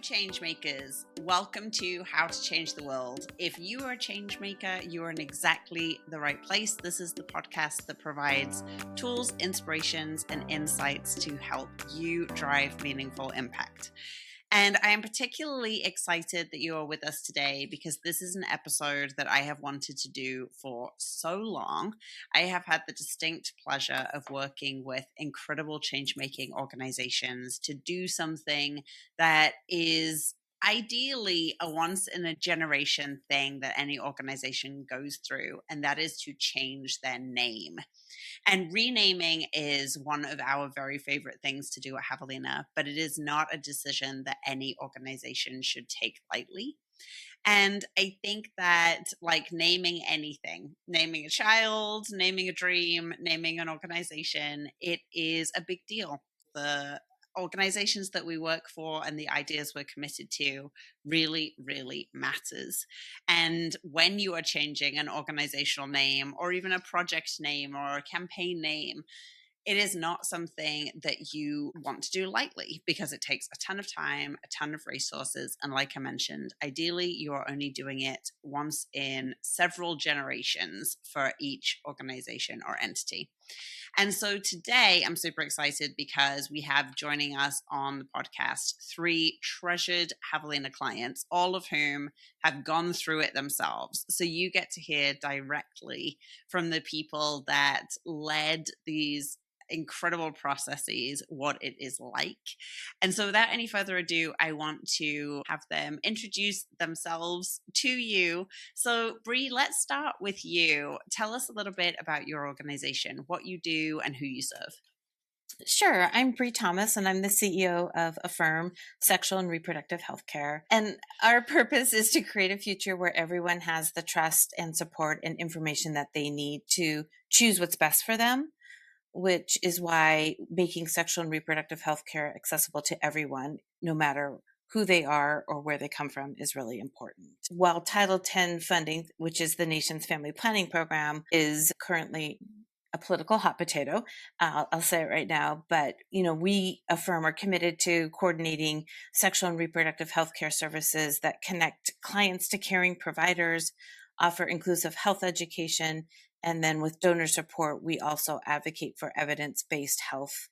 change makers. Welcome to How to Change the World. If you are a change maker, you are in exactly the right place. This is the podcast that provides tools, inspirations, and insights to help you drive meaningful impact. And I am particularly excited that you are with us today because this is an episode that I have wanted to do for so long. I have had the distinct pleasure of working with incredible change-making organizations to do something that is ideally a once-in-a-generation thing that any organization goes through, and that is to change their name. And renaming is one of our very favorite things to do at Javelina, but it is not a decision that any organization should take lightly. And I think that, like naming anything, naming a child, naming a dream, naming an organization, it is a big deal. The organizations that we work for and the ideas we're committed to really, really matters. And when you are changing an organizational name or even a project name or a campaign name, it is not something that you want to do lightly because it takes a ton of time, a ton of resources. And like I mentioned, ideally, you are only doing it once in several generations for each organization or entity. And so today I'm super excited because we have joining us on the podcast 3 treasured Javelina clients, all of whom have gone through it themselves. So you get to hear directly from the people that led these incredible processes, what it is like. And so without any further ado, I want to have them introduce themselves to you. So Bree, let's start with you. Tell us a little bit about your organization, what you do and who you serve. Sure. I'm Bree Thomas, and I'm the CEO of Affirm, Sexual and Reproductive Healthcare. And our purpose is to create a future where everyone has the trust and support and information that they need to choose what's best for them, which is why making sexual and reproductive healthcare accessible to everyone, no matter who they are or where they come from, is really important. While Title X funding, which is the nation's family planning program, is currently a political hot potato, I'll say it right now, but we Affirm are committed to coordinating sexual and reproductive healthcare services that connect clients to caring providers, offer inclusive health education, and then with donor support, we also advocate for evidence-based health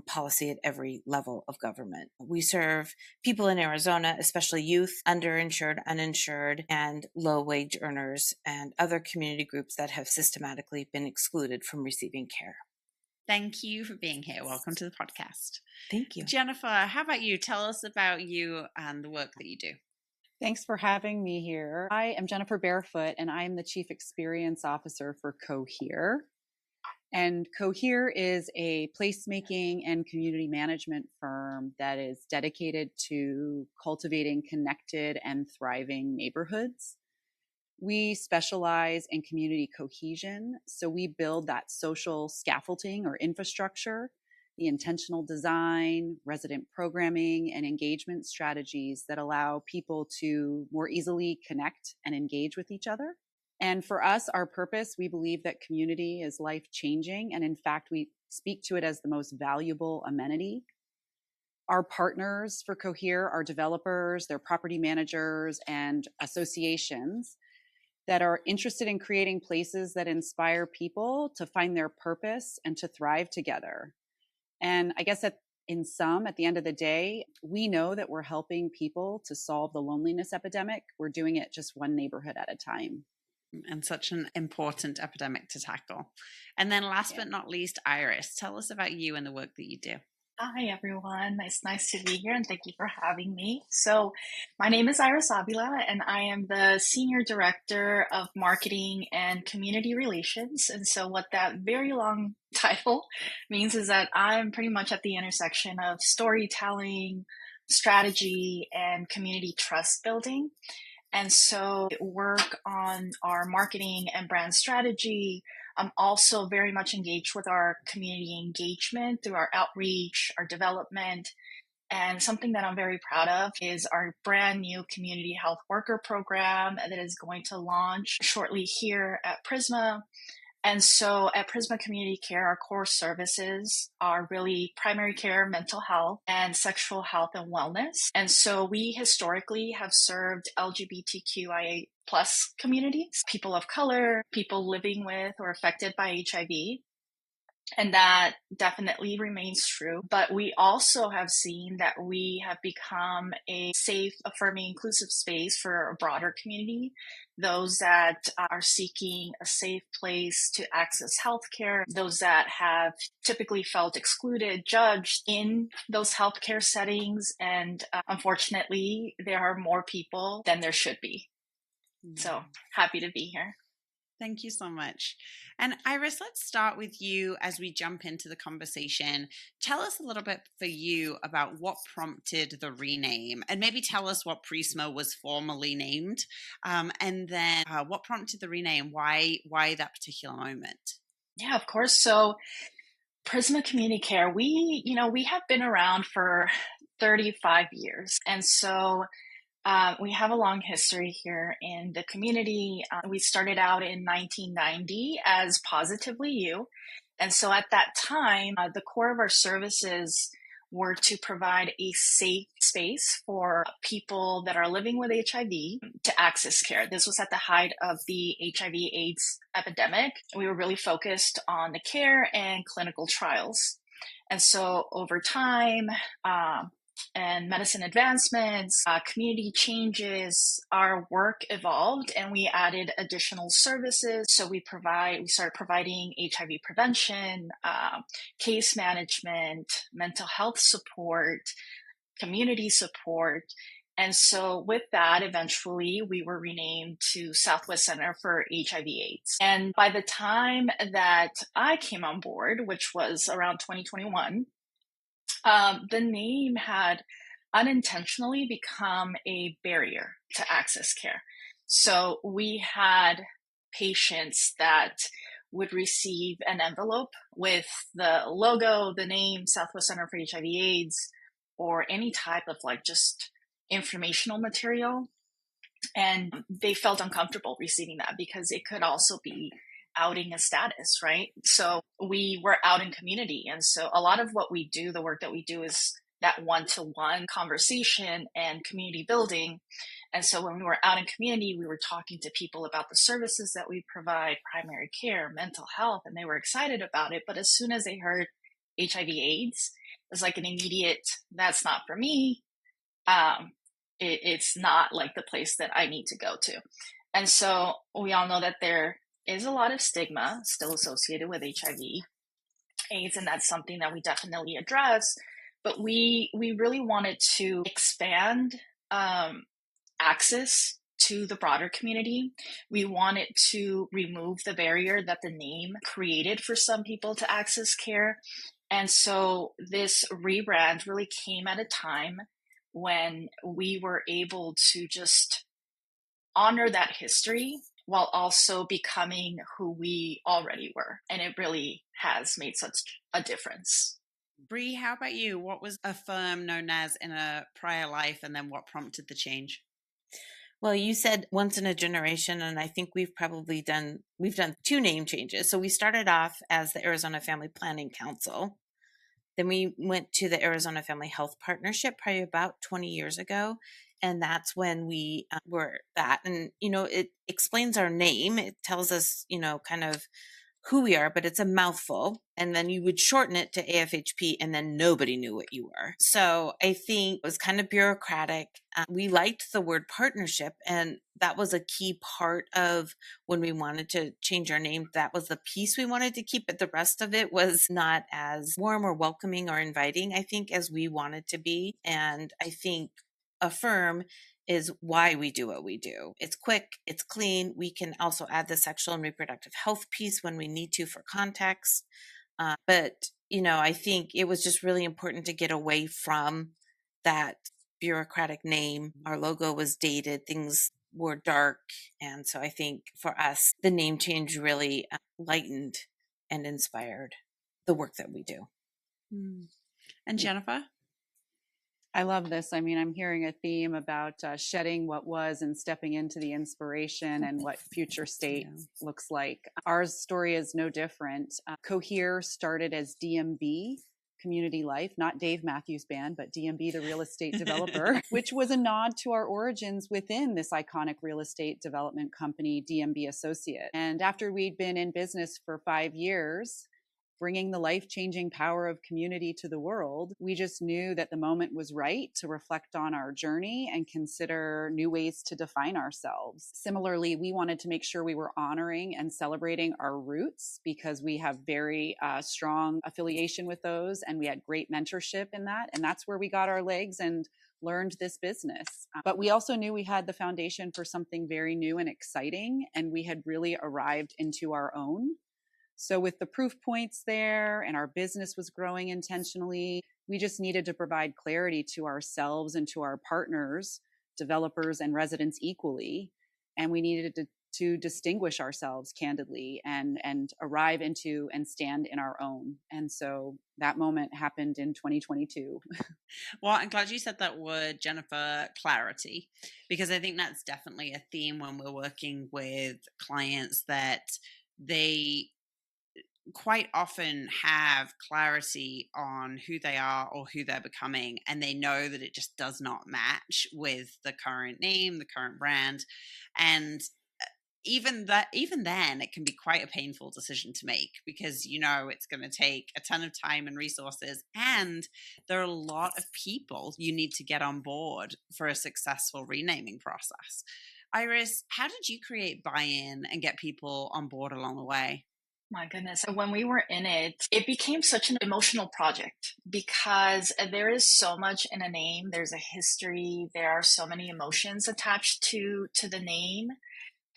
policy at every level of government. We serve people in Arizona, especially youth, underinsured, uninsured, and low-wage earners, and other community groups that have systematically been excluded from receiving care. Thank you for being here. Welcome to the podcast. Thank you. Jennifer, how about you? Tell us about you and the work that you do. Thanks for having me here. I am Jennifer Barefoot, and I am the Chief Experience Officer for Cohere. And Cohere is a placemaking and community management firm that is dedicated to cultivating connected and thriving neighborhoods. We specialize in community cohesion, so we build that social scaffolding or infrastructure, the intentional design, resident programming, and engagement strategies that allow people to more easily connect and engage with each other. And for us, our purpose, we believe that community is life-changing, and in fact, we speak to it as the most valuable amenity. Our partners for Cohere are developers, they're property managers, and associations that are interested in creating places that inspire people to find their purpose and to thrive together. And I guess at the end of the day, we know that we're helping people to solve the loneliness epidemic. We're doing it just one neighborhood at a time. And such an important epidemic to tackle. And then last but not least, Iris, tell us about you and the work that you do. Hi, everyone. It's nice to be here, and thank you for having me. So my name is Iris Avila, and I am the Senior Director of Marketing and Community Relations. And so what that very long title means is that I'm pretty much at the intersection of storytelling, strategy, and community trust building. And so work on our marketing and brand strategy. I'm also very much engaged with our community engagement through our outreach, our development. And something that I'm very proud of is our brand new community health worker program that is going to launch shortly here at Prisma. And so at Prisma Community Care, our core services are really primary care, mental health, and sexual health and wellness. And so we historically have served LGBTQIA plus communities, people of color, people living with or affected by HIV. And that definitely remains true. But we also have seen that we have become a safe, affirming, inclusive space for a broader community. Those that are seeking a safe place to access healthcare, those that have typically felt excluded, judged in those healthcare settings. And unfortunately, there are more people than there should be. So happy to be here. Thank you so much. And Iris, let's start with you as we jump into the conversation. Tell us a little bit for you about what prompted the rename, and maybe tell us what Prisma was formerly named, and then what prompted the rename, why that particular moment? Yeah, of course. So Prisma Community Care, we have been around for 35 years. And so we have a long history here in the community. We started out in 1990 as Positively You. And so at that time, the core of our services were to provide a safe space for people that are living with HIV to access care. This was at the height of the HIV/AIDS epidemic. We were really focused on the care and clinical trials. And so over time, and medicine advancements, community changes, our work evolved and we added additional services. So we started providing HIV prevention, case management, mental health support, community support. And so with that, eventually we were renamed to Southwest Center for HIV/AIDS. And by the time that I came on board, which was around 2021, the name had unintentionally become a barrier to access care. So we had patients that would receive an envelope with the logo, the name Southwest Center for HIV/AIDS, or any type of just informational material. And they felt uncomfortable receiving that because it could also be outing a status, right? So we were out in community. And so a lot of what we do, the work that we do, is that one-to-one conversation and community building. And so when we were out in community, we were talking to people about the services that we provide, primary care, mental health, and they were excited about it. But as soon as they heard HIV/AIDS, it was like an immediate, that's not for me. It's not like the place that I need to go to. And so we all know that there is a lot of stigma still associated with HIV/AIDS, and that's something that we definitely address. But we really wanted to expand access to the broader community. We wanted to remove the barrier that the name created for some people to access care. And so this rebrand really came at a time when we were able to just honor that history while also becoming who we already were. And it really has made such a difference. Bree, how about you? What was Affirm known as in a prior life, and then what prompted the change? Well, you said once in a generation, and I think we've done 2 name changes. So we started off as the Arizona Family Planning Council. Then we went to the Arizona Family Health Partnership probably about 20 years ago. And that's when we were that. And, it explains our name. It tells us, kind of who we are, but it's a mouthful. And then you would shorten it to AFHP and then nobody knew what you were. So I think it was kind of bureaucratic. We liked the word partnership, and that was a key part of when we wanted to change our name. That was the piece we wanted to keep, but the rest of it was not as warm or welcoming or inviting, I think, as we wanted to be. And I think Affirm is why we do what we do. It's quick, it's clean. We can also add the sexual and reproductive health piece when we need to for context. But I think it was just really important to get away from that bureaucratic name. Our logo was dated, things were dark. And so I think for us, the name change really lightened and inspired the work that we do. And Jennifer? I love this. I mean, I'm hearing a theme about shedding what was and stepping into the inspiration and what future state looks like. Our story is no different. Cohere started as DMB, Community Life, not Dave Matthews Band, but DMB, the real estate developer, which was a nod to our origins within this iconic real estate development company, DMB Associate. And after we'd been in business for 5 years, bringing the life-changing power of community to the world, we just knew that the moment was right to reflect on our journey and consider new ways to define ourselves. Similarly, we wanted to make sure we were honoring and celebrating our roots because we have very strong affiliation with those, and we had great mentorship in that. And that's where we got our legs and learned this business. But we also knew we had the foundation for something very new and exciting, and we had really arrived into our own. So with the proof points there and our business was growing intentionally, we just needed to provide clarity to ourselves and to our partners, developers and residents equally. And we needed to distinguish ourselves candidly and arrive into and stand in our own. And so that moment happened in 2022. Well, I'm glad you said that word, Jennifer, clarity, because I think that's definitely a theme when we're working with clients, that they quite often have clarity on who they are or who they're becoming, and they know that it just does not match with the current name, the current brand. And even then it can be quite a painful decision to make, because it's going to take a ton of time and resources, and there are a lot of people you need to get on board for a successful renaming process. Iris, how did you create buy-in and get people on board along the way? My goodness. When we were in it, it became such an emotional project because there is so much in a name. There's a history. There are so many emotions attached to the name,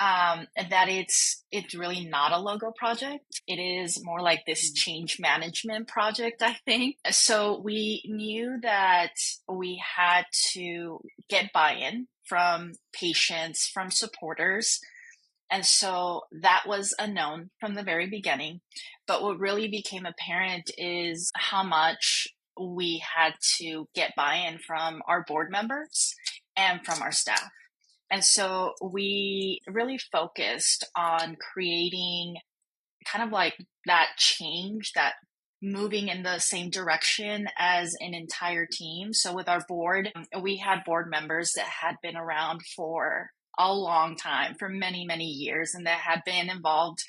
that it's really not a logo project. It is more like this change management project, I think. So we knew that we had to get buy-in from patients, from supporters. And so that was a known from the very beginning. But what really became apparent is how much we had to get buy-in from our board members and from our staff. And so we really focused on creating kind of like that change, that moving in the same direction as an entire team. So with our board, we had board members that had been around for a long time, for many, many years, and that had been involved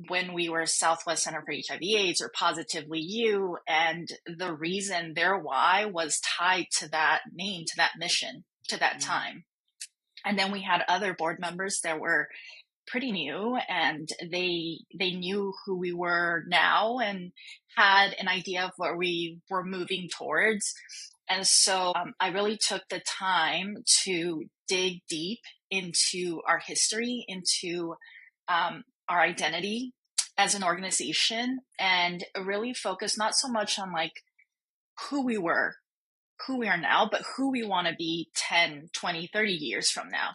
when we were Southwest Center for HIV/AIDS or Positively You. And the reason their why was tied to that name, to that mission, to that time. And then we had other board members that were pretty new, and they knew who we were now and had an idea of where we were moving towards. And so I really took the time to dig deep into our history, into our identity as an organization, and really focus not so much on like who we were, who we are now, but who we want to be 10, 20, 30 years from now.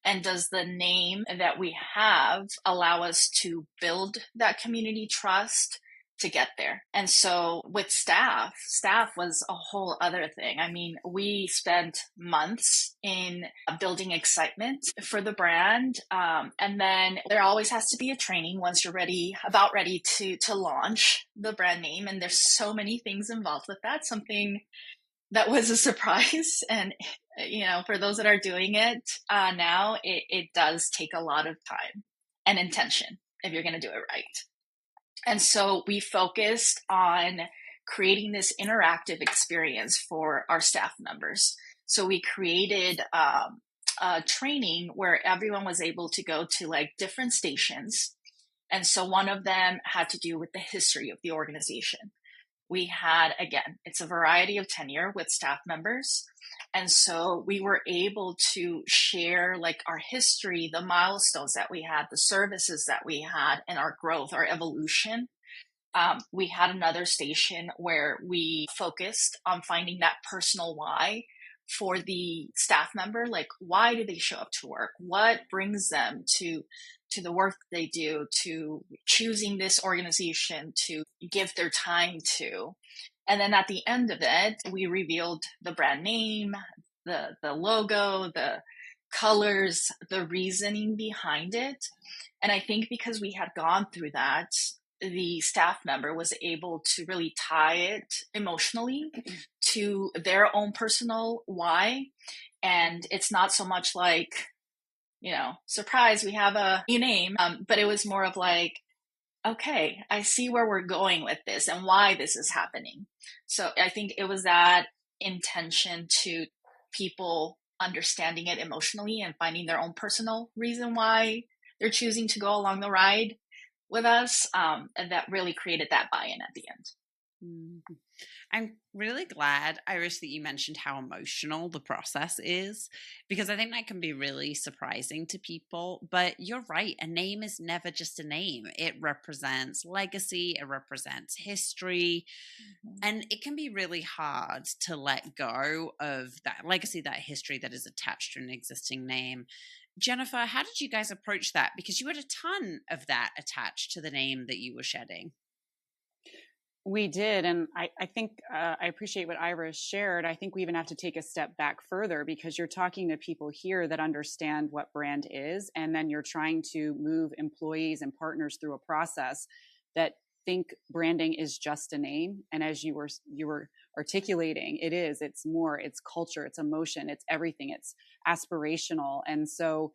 And does the name that we have allow us to build that community trust to get there? And so with staff was a whole other thing. I mean, we spent months in building excitement for the brand. And then there always has to be a training once you're about ready to launch the brand name. And there's so many things involved with that. Something that was a surprise. And, for those that are doing it now, it does take a lot of time and intention if you're going to do it right. And so we focused on creating this interactive experience for our staff members. So we created a training where everyone was able to go to like different stations. And so one of them had to do with the history of the organization. We had, again, it's a variety of tenure with staff members. And so we were able to share like our history, the milestones that we had, the services that we had, and our growth, our evolution. We had another station where we focused on finding that personal why for the staff member. Like, why do they show up to work? What brings them to the work they do, to choosing this organization to give their time to? And then at the end of it, we revealed the brand name, the logo, the colors, the reasoning behind it. And I think because we had gone through that, the staff member was able to really tie it emotionally to their own personal why. And it's not so much like, surprise, we have a new name, but it was more of like, okay, I see where we're going with this and why this is happening. So I think it was that intention to people understanding it emotionally and finding their own personal reason why they're choosing to go along the ride with us. And that really created that buy-in at the end. Mm-hmm. I'm really glad, Iris, that you mentioned how emotional the process is, because I think that can be really surprising to people. But you're right, a name is never just a name. It represents legacy, it represents history, and it can be really hard to let go of that legacy, that history that is attached to an existing name. Jennifer, how did you guys approach that? Because you had a ton of that attached to the name that you were shedding. We did. And I think I appreciate what Iris shared. I think we even have to take a step back further, because you're talking to people here that understand what brand is. And then you're trying to move employees and partners through a process that think branding is just a name. And as you were articulating, it's more, it's culture, it's emotion, it's everything, it's aspirational. And so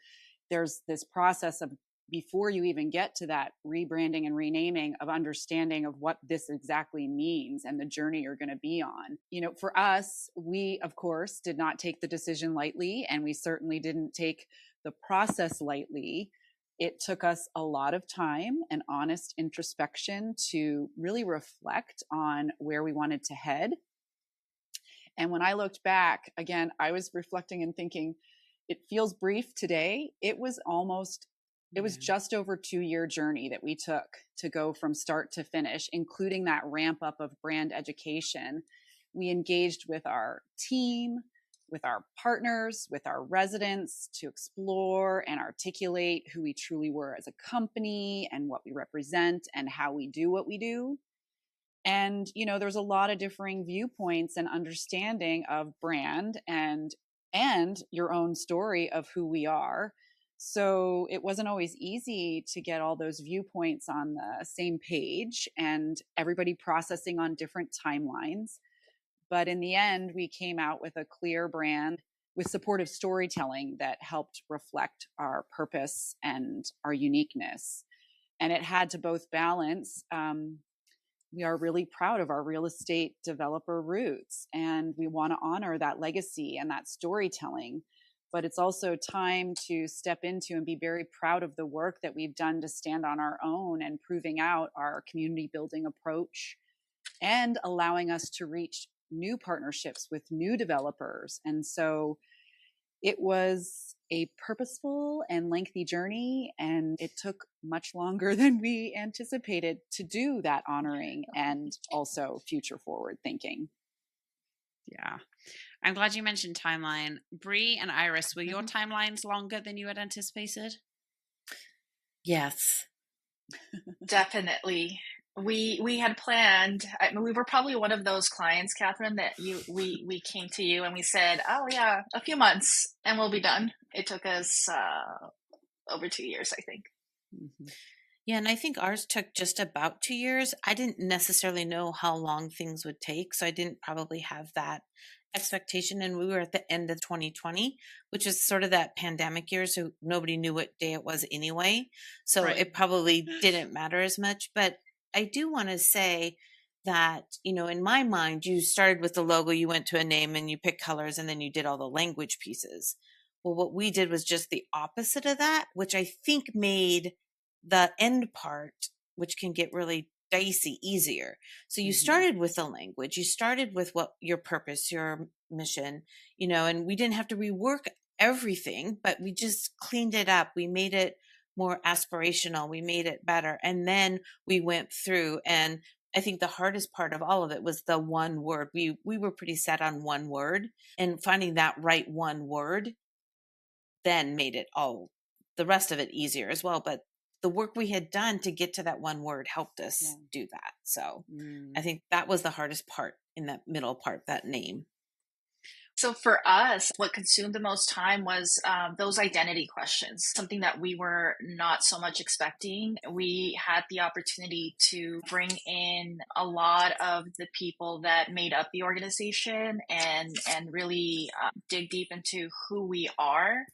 there's this process of, before you even get to that rebranding and renaming, of understanding of what this exactly means and the journey you're going to be on. For us, we, of course, did not take the decision lightly, and we certainly didn't take the process lightly. It took us a lot of time and honest introspection to really reflect on where we wanted to head. And when I looked back, again, I was reflecting and thinking, it feels brief today. It was just over a 2-year journey that we took to go from start to finish, including that ramp up of brand education. We engaged with our team, with our partners, with our residents, to explore and articulate who we truly were as a company and what we represent and how we do what we do. And, there's a lot of differing viewpoints and understanding of brand and your own story of who we are. So it wasn't always easy to get all those viewpoints on the same page and everybody processing on different timelines. But in the end, we came out with a clear brand with supportive storytelling that helped reflect our purpose and our uniqueness. And it had to both balance. We are really proud of our real estate developer roots, and we want to honor that legacy and that storytelling. But it's also time to step into and be very proud of the work that we've done to stand on our own and proving out our community building approach and allowing us to reach new partnerships with new developers. And so it was a purposeful and lengthy journey, and it took much longer than we anticipated to do that honoring and also future forward thinking. Yeah. I'm glad you mentioned timeline. Bree and Iris, were your timelines longer than you had anticipated? Yes. Definitely. We had planned. We were probably one of those clients, Catherine, that we came to you and we said, "Oh yeah, a few months and we'll be done." It took us over 2 years, I think. Mm-hmm. Yeah, and I think ours took just about 2 years. I didn't necessarily know how long things would take, so I didn't probably have that expectation. And we were at the end of 2020, which is sort of that pandemic year, so nobody knew what day it was anyway. So right. It probably didn't matter as much. But I do want to say that, in my mind, you started with the logo, you went to a name and you picked colors, and then you did all the language pieces. Well, what we did was just the opposite of that, which I think made the end part, which can get really dicey, easier. So you started with the language, you started with what your purpose, your mission, and we didn't have to rework everything, but we just cleaned it up. We made it more aspirational. We made it better. And then we went through, and I think the hardest part of all of it was the one word. We were pretty set on one word, and finding that right one word then made it all, the rest of it, easier as well. But the work we had done to get to that one word helped us do that. So I think that was the hardest part in that middle part, that name. So for us, what consumed the most time was those identity questions, something that we were not so much expecting. We had the opportunity to bring in a lot of the people that made up the organization and really dig deep into who we are.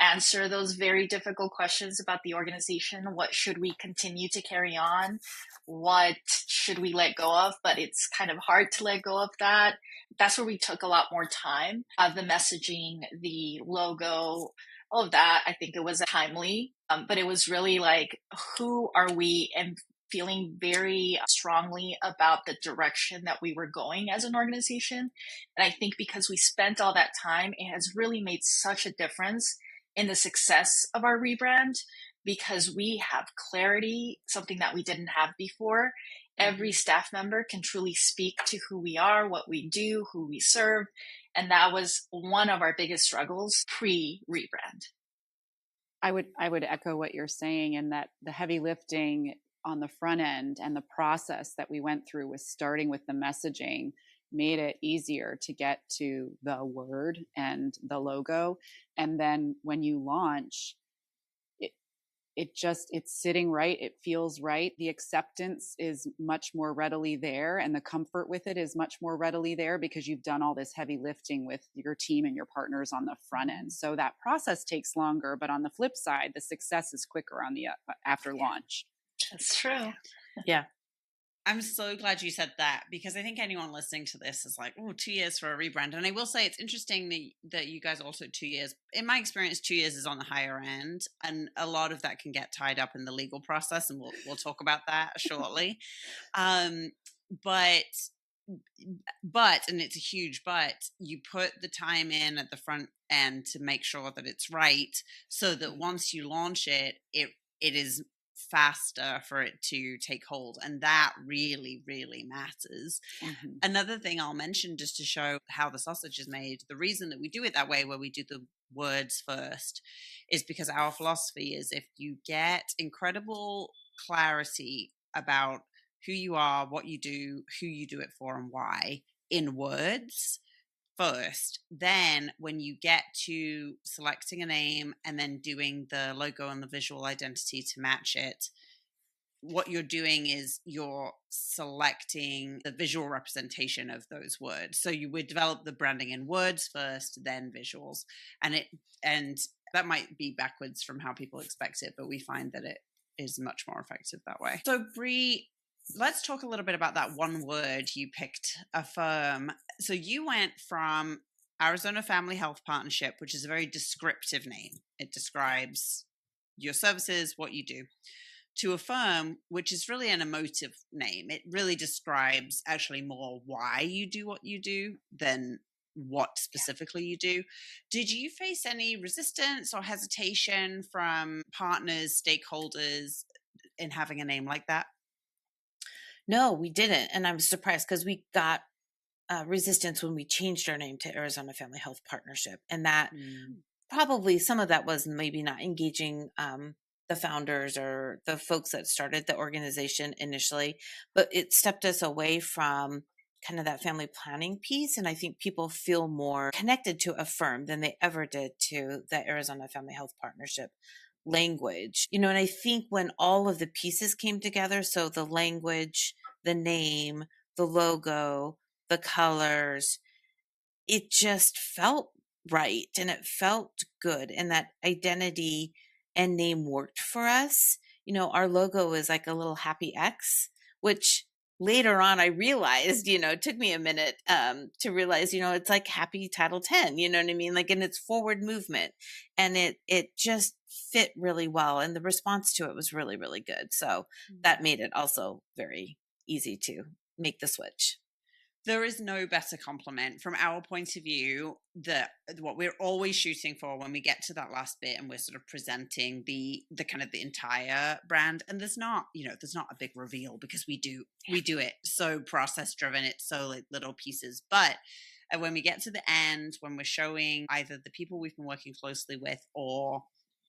Answer those very difficult questions about the organization. What should we continue to carry on? What should we let go of? But it's kind of hard to let go of that. That's where we took a lot more time. The messaging, the logo, all of that, I think it was timely. But it was really like, who are we? And feeling very strongly about the direction that we were going as an organization. And I think because we spent all that time, it has really made such a difference in the success of our rebrand, because we have clarity, something that we didn't have before. Every staff member can truly speak to who we are, what we do, who we serve. And that was one of our biggest struggles pre-rebrand. I would echo what you're saying, in that the heavy lifting on the front end and the process that we went through with starting with the messaging made it easier to get to the word and the logo. And then when you launch, it's sitting right. It feels right. The acceptance is much more readily there, and the comfort with it is much more readily there, because you've done all this heavy lifting with your team and your partners on the front end. So that process takes longer, but on the flip side, the success is quicker on the after launch. That's true. Yeah. I'm so glad you said that, because I think anyone listening to this is like, oh, 2 years for a rebrand. And I will say it's interesting that you guys also 2 years. In my experience, 2 years is on the higher end, and a lot of that can get tied up in the legal process, and we'll talk about that shortly. But and it's a huge but, you put the time in at the front end to make sure that it's right, so that once you launch it is faster for it to take hold. And that really, really matters. Another thing I'll mention, just to show how the sausage is made, the reason that we do it that way, where we do the words first, is because our philosophy is, if you get incredible clarity about who you are, what you do, who you do it for, and why in words first, then when you get to selecting a name and then doing the logo and the visual identity to match it, what you're doing is you're selecting the visual representation of those words. So you would develop the branding in words first, then visuals. And that might be backwards from how people expect it, but we find that it is much more effective that way. So Bree, let's talk a little bit about that one word you picked, Affirm. So you went from Arizona Family Health Partnership, which is a very descriptive name. It describes your services, what you do, to Affirm, which is really an emotive name. It really describes actually more why you do what you do than what specifically you do. Did you face any resistance or hesitation from partners, stakeholders in having a name like that? No, we didn't. And I'm surprised, because we got resistance when we changed our name to Arizona Family Health Partnership. And that probably some of that was maybe not engaging the founders or the folks that started the organization initially, but it stepped us away from kind of that family planning piece. And I think people feel more connected to Affirm than they ever did to the Arizona Family Health Partnership language. And I think when all of the pieces came together, so the language, the name, the logo, the colors, it just felt right and it felt good. And that identity and name worked for us. Our logo is like a little happy X, which later on I realized, it took me a minute to realize, it's like happy Title 10, you know what I mean? Like, and it's forward movement, and it just fit really well. And the response to it was really, really good. So that made it also very easy to make the switch. There is no better compliment from our point of view, that what we're always shooting for when we get to that last bit and we're sort of presenting the kind of the entire brand. And there's not a big reveal, because we do it so process driven. It's so like little pieces. But when we get to the end, when we're showing either the people we've been working closely with or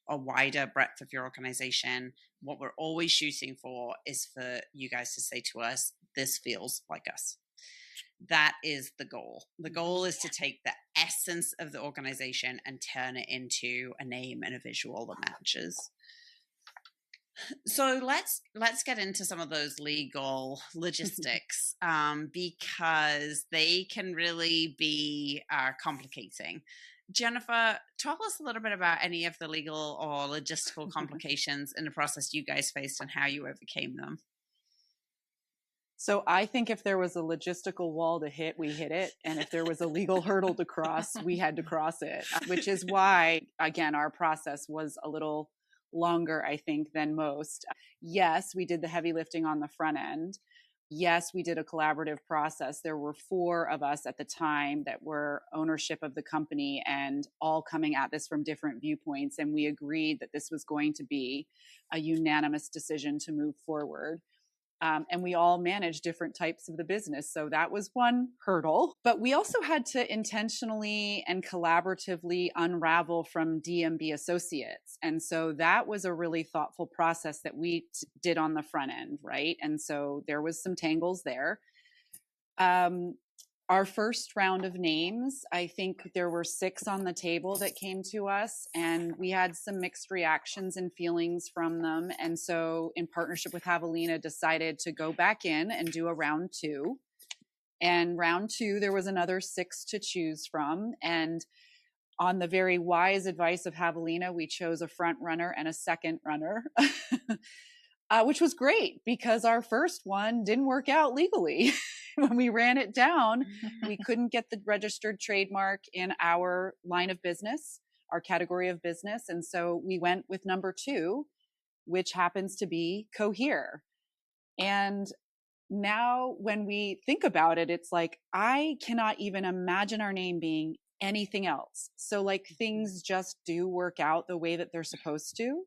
a wider breadth of your organization, what we're always shooting for is for you guys to say to us, this feels like us. That is the goal. The goal is to take the essence of the organization and turn it into a name and a visual that matches. So let's get into some of those legal logistics because they can really be complicating. Jennifer, talk us a little bit about any of the legal or logistical complications in the process you guys faced and how you overcame them. So I think if there was a logistical wall to hit, we hit it. And if there was a legal hurdle to cross, we had to cross it, which is why, again, our process was a little longer, I think, than most. Yes, we did the heavy lifting on the front end. Yes, we did a collaborative process. There were 4 of us at the time that were ownership of the company and all coming at this from different viewpoints. And we agreed that this was going to be a unanimous decision to move forward. And we all manage different types of the business. So that was one hurdle. But we also had to intentionally and collaboratively unravel from DMB associates. And so that was a really thoughtful process that we did on the front end, right? And so there was some tangles there. Our first round of names, I think there were 6 on the table that came to us, and we had some mixed reactions and feelings from them. And so in partnership with Javelina, decided to go back in and do a round 2. And round 2, there was another 6 to choose from. And on the very wise advice of Javelina, we chose a front runner and a second runner, which was great because our first one didn't work out legally. When we ran it down, we couldn't get the registered trademark in our line of business, our category of business. And so we went with number 2, which happens to be Cohere. And now when we think about it, it's like, I cannot even imagine our name being anything else. So like things just do work out the way that they're supposed to.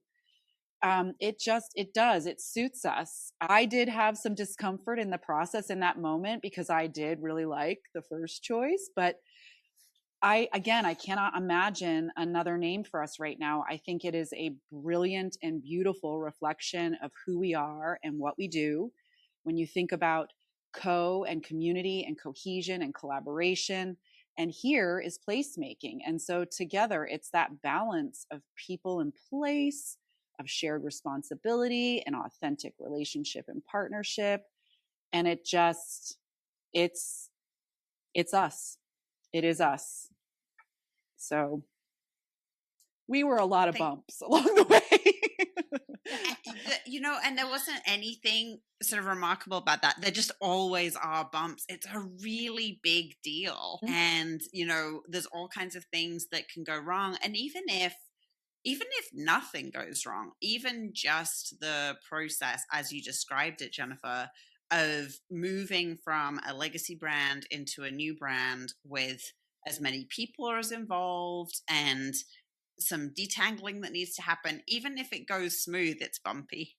It suits us. I did have some discomfort in the process in that moment because I did really like the first choice, but I cannot imagine another name for us right now. I think it is a brilliant and beautiful reflection of who we are and what we do. When you think about and community and cohesion and collaboration, and here is placemaking. And so together it's that balance of people and place, of shared responsibility and authentic relationship and partnership. And it's us. It is us. So we were a lot of bumps along the way. And there wasn't anything sort of remarkable about that. There just always are bumps. It's a really big deal. Mm-hmm. And, there's all kinds of things that can go wrong. And even if nothing goes wrong, even just the process, as you described it, Jennifer, of moving from a legacy brand into a new brand with as many people as involved and some detangling that needs to happen, even if it goes smooth, it's bumpy.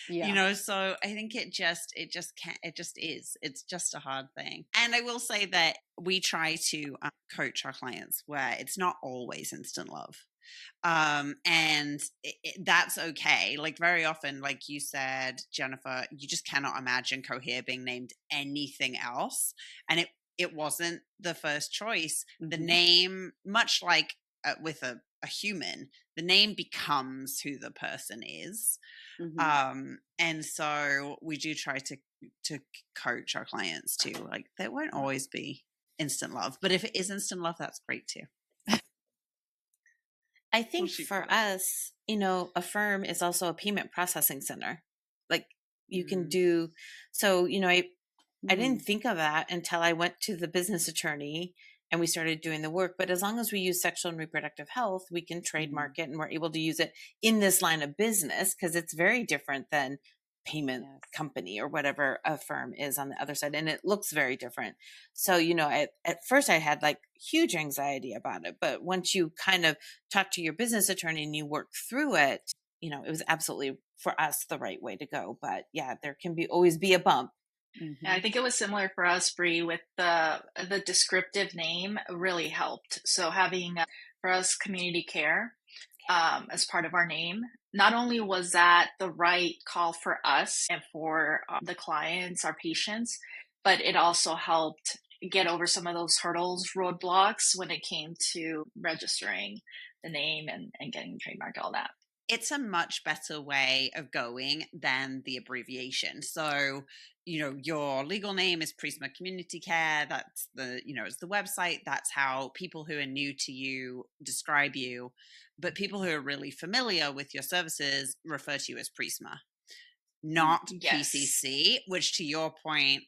Yeah. So I think it just is. It's just a hard thing. And I will say that we try to coach our clients where it's not always instant love. And that's okay. Like very often, like you said, Jennifer, you just cannot imagine Cohere being named anything else. And it wasn't the first choice. Mm-hmm. The name, much like with a human, the name becomes who the person is. Mm-hmm. And so we do try to coach our clients too. Like there won't always be instant love, but if it is instant love, that's great too. I think for us, Affirm is also a payment processing center. Like you can do, so, I didn't think of that until I went to the business attorney and we started doing the work. But as long as we use sexual and reproductive health, we can trademark it and we're able to use it in this line of business because it's very different than payment company or whatever Affirm is on the other side. And it looks very different. So, at first I had like huge anxiety about it, but once you kind of talk to your business attorney and you work through it, it was absolutely for us the right way to go. But yeah, there can always be a bump. Mm-hmm. I think it was similar for us, Bree, with the descriptive name really helped. So having for us community care. as part of our name. Not only was that the right call for us and for the clients, our patients, but it also helped get over some of those hurdles, roadblocks when it came to registering the name and getting trademarked, all that. It's a much better way of going than the abbreviation. So, your legal name is Prisma Community Care. That's it's the website. That's how people who are new to you describe you. But people who are really familiar with your services refer to you as Prisma, not Yes. PCC, which, to your point,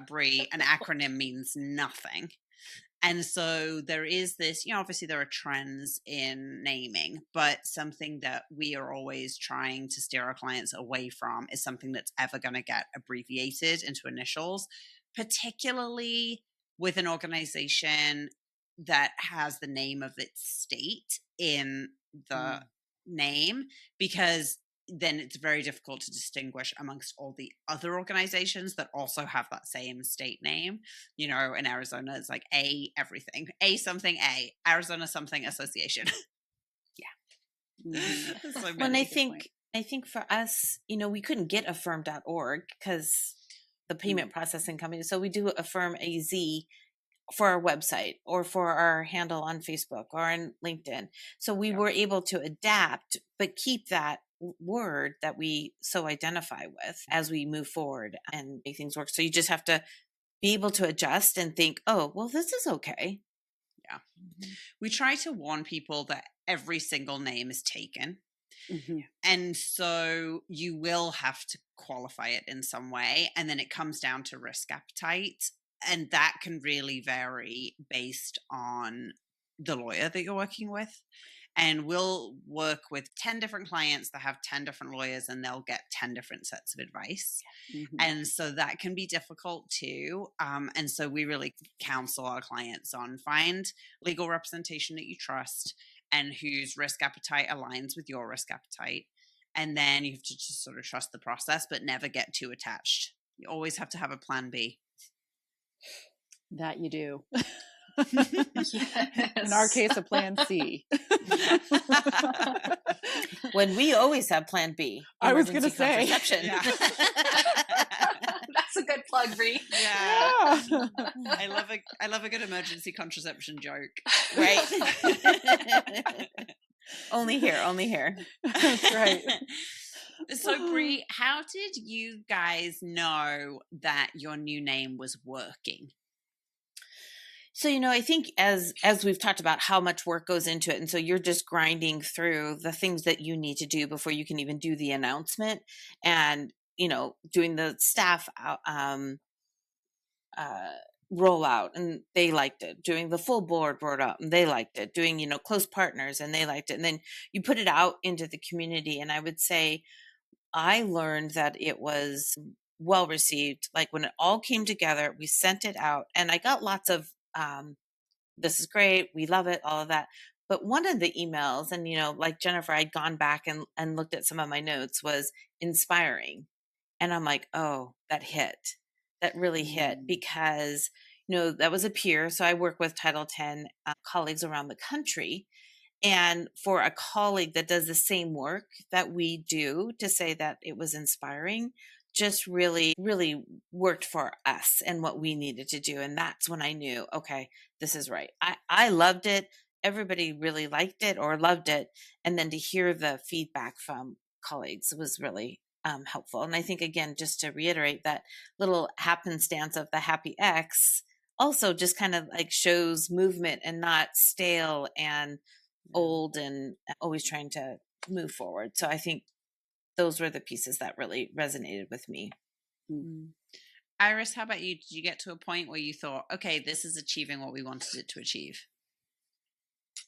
Bree, an acronym means nothing. And so there is this, obviously there are trends in naming, but something that we are always trying to steer our clients away from is something that's ever going to get abbreviated into initials, particularly with an organization that has the name of its state in the name, because then it's very difficult to distinguish amongst all the other organizations that also have that same state name. In Arizona, it's like A everything, A something, A Arizona something association. So and I think for us, we couldn't get affirm.org because the payment processing company. So we do Affirm AZ for our website or for our handle on Facebook or on LinkedIn. So we were able to adapt, but keep that word that we so identify with as we move forward and make things work. So you just have to be able to adjust and think, oh, well, this is okay. Yeah. We try to warn people that every single name is taken. And so you will have to qualify it in some way. And then it comes down to risk appetite. And that can really vary based on the lawyer that you're working with. And we'll work with 10 different clients that have 10 different lawyers, and they'll get 10 different sets of advice. And so that can be difficult too. And so we really counsel our clients on find legal representation that you trust and whose risk appetite aligns with your risk appetite. And then you have to just sort of trust the process, but never get too attached. You always have to have a plan B. That you do. Yes. In our case, a plan C. When we always have plan B. I was going to say. Yeah. That's a good plug, Bree. Yeah. I love a good emergency contraception joke. Right. Only here. That's right. So, Bree, how did you guys know that your new name was working? So, I think as we've talked about how much work goes into it. And so you're just grinding through the things that you need to do before you can even do the announcement and, doing the staff rollout, and they liked it. Doing the full board rollout, and they liked it. Doing, close partners, and they liked it. And then you put it out into the community. And I would say I learned that it was well received. Like when it all came together, we sent it out, and I got lots of this is great, we love it, all of that. But one of the emails, and like Jennifer, I'd gone back and looked at some of my notes, was inspiring. And I'm like, oh, that really hit, because that was a peer. So I work with Title X colleagues around the country. And for a colleague that does the same work that we do, to say that it was inspiring just really, really worked for us and what we needed to do. And that's when I knew, okay, this is right. I loved it. Everybody really liked it or loved it. And then to hear the feedback from colleagues was really helpful. And I think, again, just to reiterate, that little happenstance of the happy X also just kind of like shows movement and not stale and old and always trying to move forward. So I think those were the pieces that really resonated with me. Iris, how about you? Did you get to a point where you thought, okay, this is achieving what we wanted it to achieve?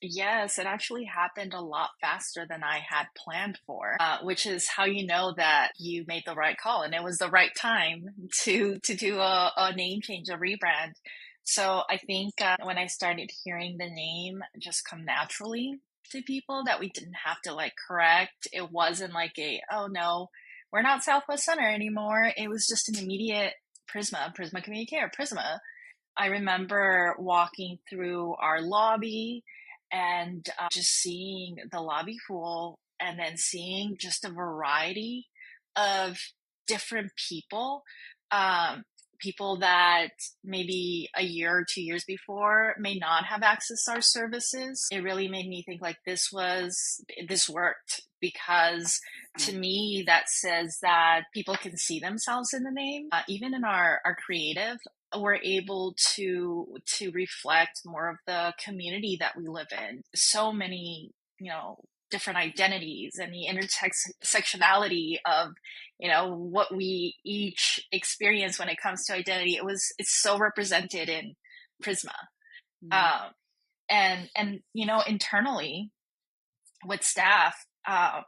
Yes, it actually happened a lot faster than I had planned for, which is how you know that you made the right call and it was the right time to do a name change, a rebrand. So I think when I started hearing the name just come naturally to people, that we didn't have to like correct. It wasn't like oh no, we're not Southwest Center anymore. It was just an immediate Prisma Community Care, Prisma. I remember walking through our lobby and just seeing the lobby full, and then seeing just a variety of different people, um, people that maybe a year or 2 years before may not have access to our services. It really made me think like this worked, because to me that says that people can see themselves in the name. Even in our creative, we're able to reflect more of the community that we live in. So many, different identities, and the intersectionality of, what we each experience when it comes to identity. It's so represented in Prisma. Um, and internally with staff, I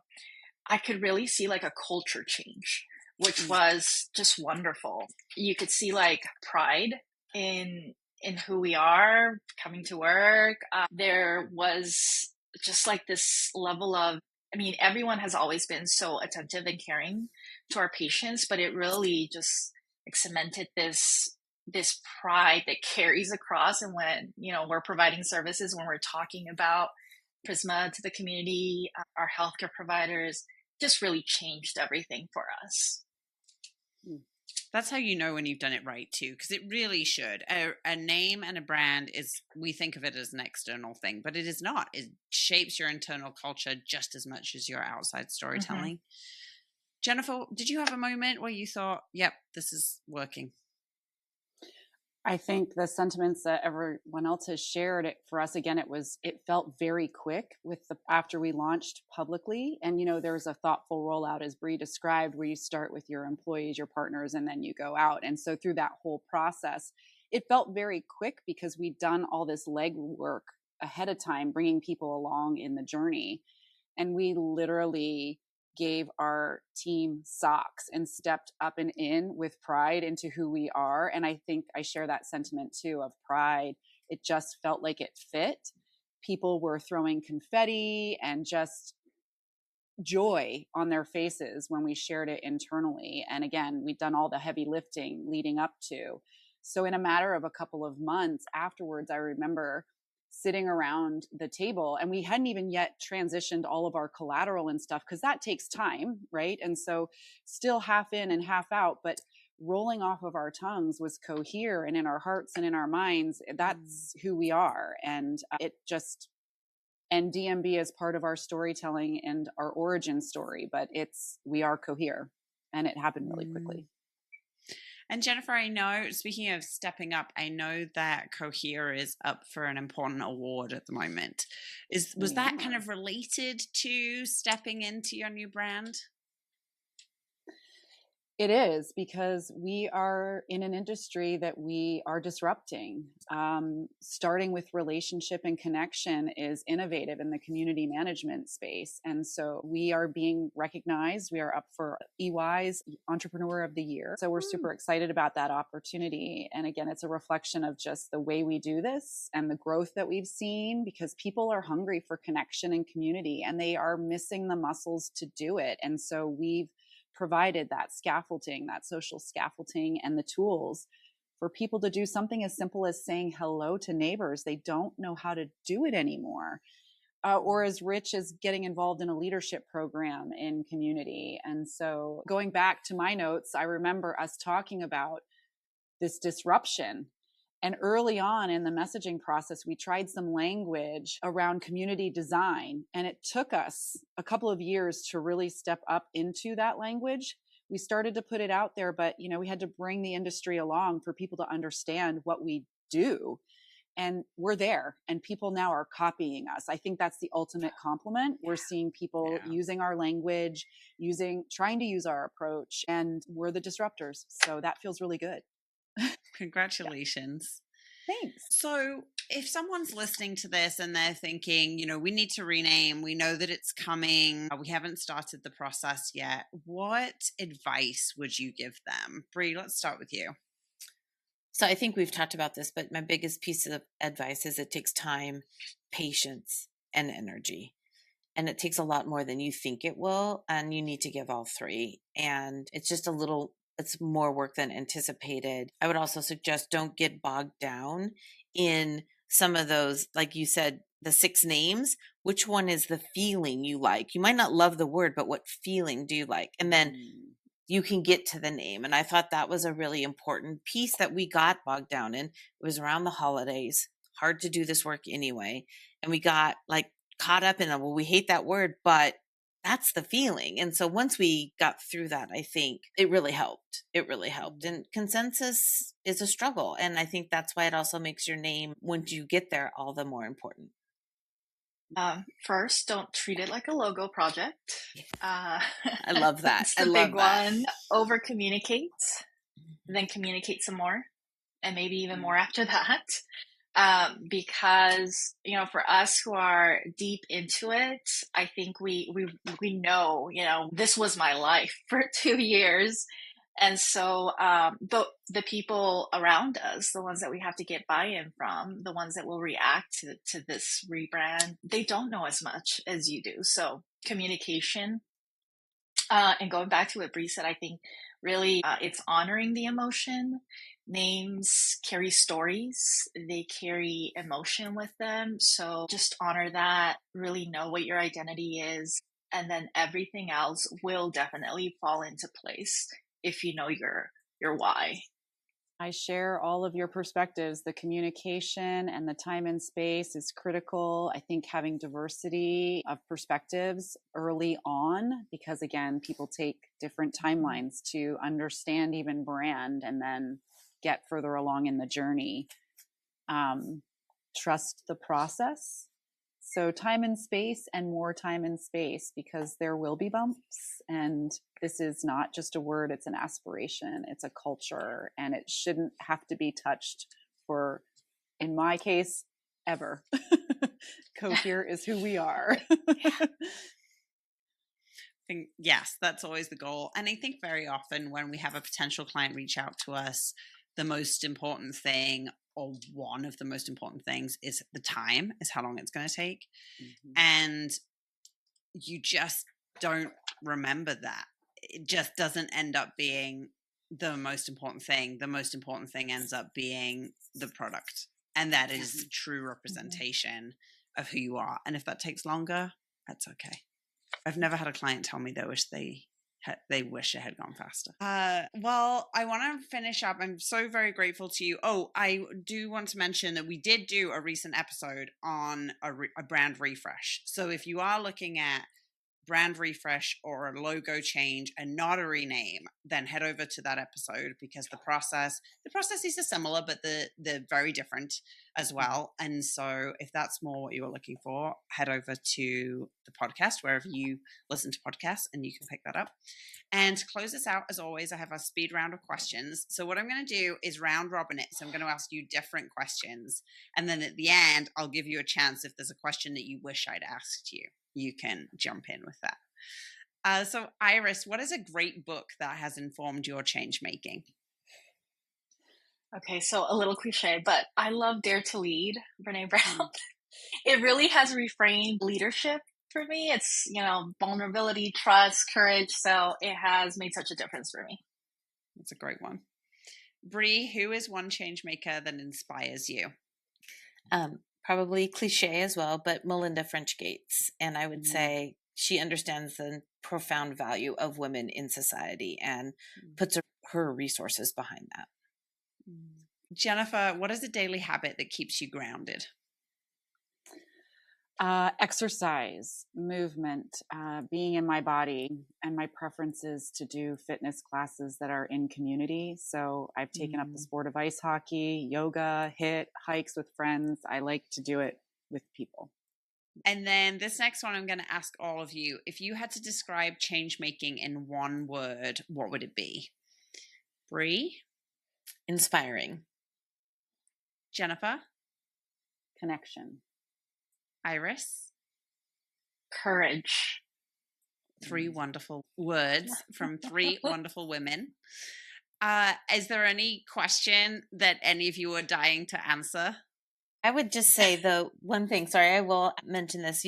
could really see like a culture change, which was just wonderful. You could see like pride in who we are coming to work. There was just like this level of, I mean, everyone has always been so attentive and caring to our patients, but it really just like cemented this pride that carries across. And when, we're providing services, when we're talking about Prisma to the community, our healthcare providers, just really changed everything for us. That's how you know when you've done it right too, because it really should. A name and a brand is, we think of it as an external thing, but it is not. It shapes your internal culture just as much as your outside storytelling. Jennifer, did you have a moment where you thought, yep, this is working? I think the sentiments that everyone else has shared, for us, again, it felt very quick after we launched publicly. And, there was a thoughtful rollout, as Bree described, where you start with your employees, your partners, and then you go out. And so through that whole process, it felt very quick because we'd done all this legwork ahead of time, bringing people along in the journey. And we literally gave our team socks and stepped up and in with pride into who we are. And I think I share that sentiment too, of pride. It just felt like it fit. People were throwing confetti and just joy on their faces when we shared it internally. And again, we'd done all the heavy lifting leading up to. So in a matter of a couple of months afterwards, I remember sitting around the table, and we hadn't even yet transitioned all of our collateral and stuff, because that takes time, right? And so still half in and half out, but rolling off of our tongues was Cohere, and in our hearts and in our minds, that's who we are. And and DMB is part of our storytelling and our origin story, but we are Cohere, and it happened really quickly. And Jennifer, I know, speaking of stepping up, I know that Cohere is up for an important award at the moment. Was that kind of related to stepping into your new brand? It is, because we are in an industry that we are disrupting. Starting with relationship and connection is innovative in the community management space. And so we are being recognized. We are up for EY's Entrepreneur of the Year. So we're super excited about that opportunity. And again, it's a reflection of just the way we do this and the growth that we've seen, because people are hungry for connection and community, and they are missing the muscles to do it. And so we've provided that scaffolding, that social scaffolding, and the tools for people to do something as simple as saying hello to neighbors. They don't know how to do it anymore. Or as rich as getting involved in a leadership program in community. And so going back to my notes, I remember us talking about this disruption. And early on in the messaging process, we tried some language around community design. And it took us a couple of years to really step up into that language. We started to put it out there, but we had to bring the industry along for people to understand what we do. And we're there, and people now are copying us. I think that's the ultimate compliment. We're seeing people using our language, trying to use our approach, and we're the disruptors. So that feels really good. Congratulations. Thanks. So if someone's listening to this and they're thinking, we need to rename, we know that it's coming, we haven't started the process yet, what advice would you give them? Bree, let's start with you. So I think we've talked about this, but my biggest piece of advice is it takes time, patience, and energy. And it takes a lot more than you think it will. And you need to give all three. And it's more work than anticipated. I would also suggest don't get bogged down in some of those, like you said, the 6 names, which one is the feeling you like? You might not love the word, but what feeling do you like? And then you can get to the name. And I thought that was a really important piece that we got bogged down in. It was around the holidays, hard to do this work anyway. And we got like caught up in, well, we hate that word, but that's the feeling. And so once we got through that, I think it really helped. It really helped. And consensus is a struggle. And I think that's why it also makes your name, once you get there, all the more important. First, don't treat it like a logo project. I love that. It's the big one. Over communicate, then communicate some more, and maybe even more after that. Because, you know, for us who are deep into it, I think we know, you know, this was my life for 2 years. And so the people around us, the ones that we have to get buy-in from, the ones that will react to this rebrand, they don't know as much as you do. So communication, and going back to what Bree said, I think really it's honoring the emotion. Names carry stories, they carry emotion with them. So just honor that, really know what your identity is, and then everything else will definitely fall into place if you know your why. I share all of your perspectives. The communication and the time and space is critical. I think having diversity of perspectives early on, because again, people take different timelines to understand even brand and then get further along in the journey. Trust the process. So time and space, and more time and space, because there will be bumps, and this is not just a word, it's an aspiration, it's a culture, and it shouldn't have to be touched for, in my case, ever. Cohere is who we are. Yes, that's always the goal. And I think very often when we have a potential client reach out to us, the most important thing, or one of the most important things, is the time, is how long it's going to take. Mm-hmm. And you just don't remember that. It just doesn't end up being the most important thing. The most important thing ends up being the product. And that is true representation of who you are. And if that takes longer, that's okay. I've never had a client tell me they wish it had gone faster. Well, I want to finish up. I'm so very grateful to you. Oh, I do want to mention that we did do a recent episode on a brand refresh. So if you are looking at brand refresh or a logo change and not a rename, then head over to that episode, because the processes are similar, but they're very different as well. And so if that's more what you are looking for, head over to the podcast, wherever you listen to podcasts, and you can pick that up. And to close this out, as always, I have a speed round of questions. So what I'm going to do is round robin it. So I'm going to ask you different questions. And then at the end, I'll give you a chance, if there's a question that you wish I'd asked you, you can jump in with that. So Iris, what is a great book that has informed your change making? Okay, so a little cliche, but I love Dare to Lead, Brene Brown. It really has reframed leadership for me. It's, you know, vulnerability, trust, courage. So it has made such a difference for me. That's a great one. Bree, who is one change maker that inspires you? Probably cliche as well, but Melinda French Gates. And I would say she understands the profound value of women in society and puts her resources behind that. Jennifer, what is a daily habit that keeps you grounded? Exercise, movement, being in my body, and my preference is to do fitness classes that are in community. So I've taken up the sport of ice hockey, yoga, hikes with friends. I like to do it with people. And then this next one, I'm going to ask all of you, if you had to describe change making in one word, what would it be? Bree? Inspiring. Jennifer? Connection. Iris? Courage. 3 wonderful words from 3 wonderful women. Is there any question that any of you are dying to answer? I would just say the one thing, sorry, I will mention this,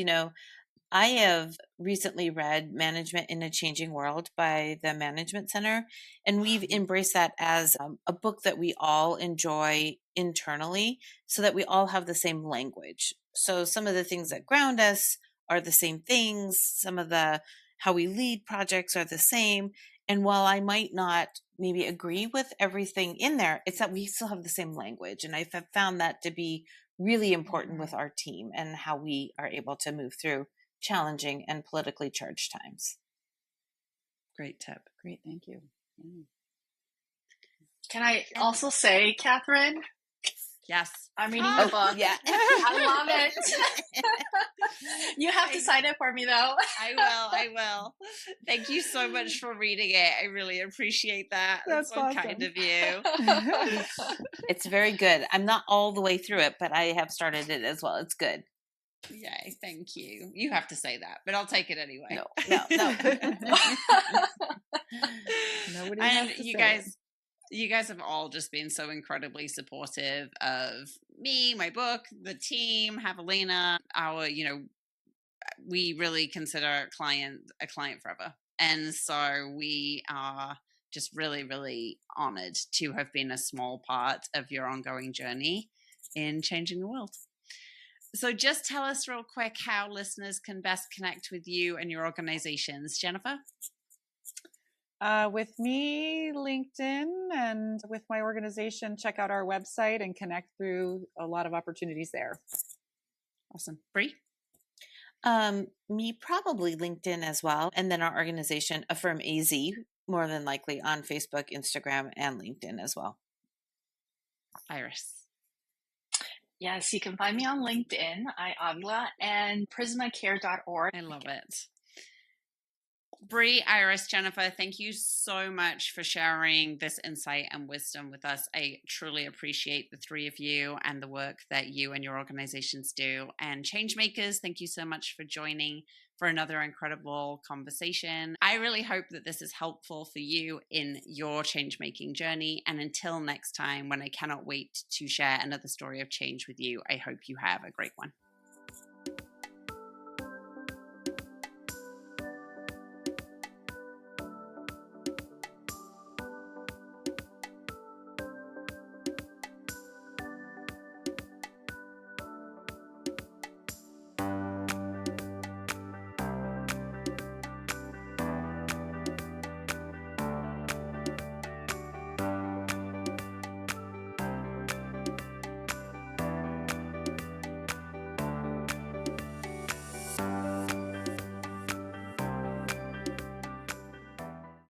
I have recently read Management in a Changing World by the Management Center, and we've embraced that as a book that we all enjoy internally so that we all have the same language. So some of the things that ground us are the same things. Some of the how we lead projects are the same. And while I might not maybe agree with everything in there, it's that we still have the same language. And I've found that to be really important with our team and how we are able to move through challenging and politically charged times. Great tip. Great, thank you. Can I also say, Catherine? Yes. I'm reading your book. Yeah. I love it. You have to sign it for me, though. I will. Thank you so much for reading it. I really appreciate that. That's so awesome. kind of you. It's very good. I'm not all the way through it, but I have started it as well. It's good. Yay, thank you. You have to say that, but I'll take it anyway. No. Nobody And has to you say guys, it. you guys have all just been so incredibly supportive of me, my book, the team, Javelina, we really consider a client forever. And so we are just really, really honored to have been a small part of your ongoing journey in changing the world. So just tell us real quick how listeners can best connect with you and your organizations. Jennifer? With me, LinkedIn, and with my organization, check out our website and connect through a lot of opportunities there. Awesome. Bree? Me, probably LinkedIn as well. And then our organization, Affirm AZ, more than likely on Facebook, Instagram, and LinkedIn as well. Iris? Yes, you can find me on LinkedIn, Avila, and prismacare.org. I love it. Bree, Iris, Jennifer, thank you so much for sharing this insight and wisdom with us. I truly appreciate the three of you and the work that you and your organizations do. And Changemakers, thank you so much for joining for another incredible conversation. I really hope that this is helpful for you in your change-making journey. And until next time, when I cannot wait to share another story of change with you, I hope you have a great one.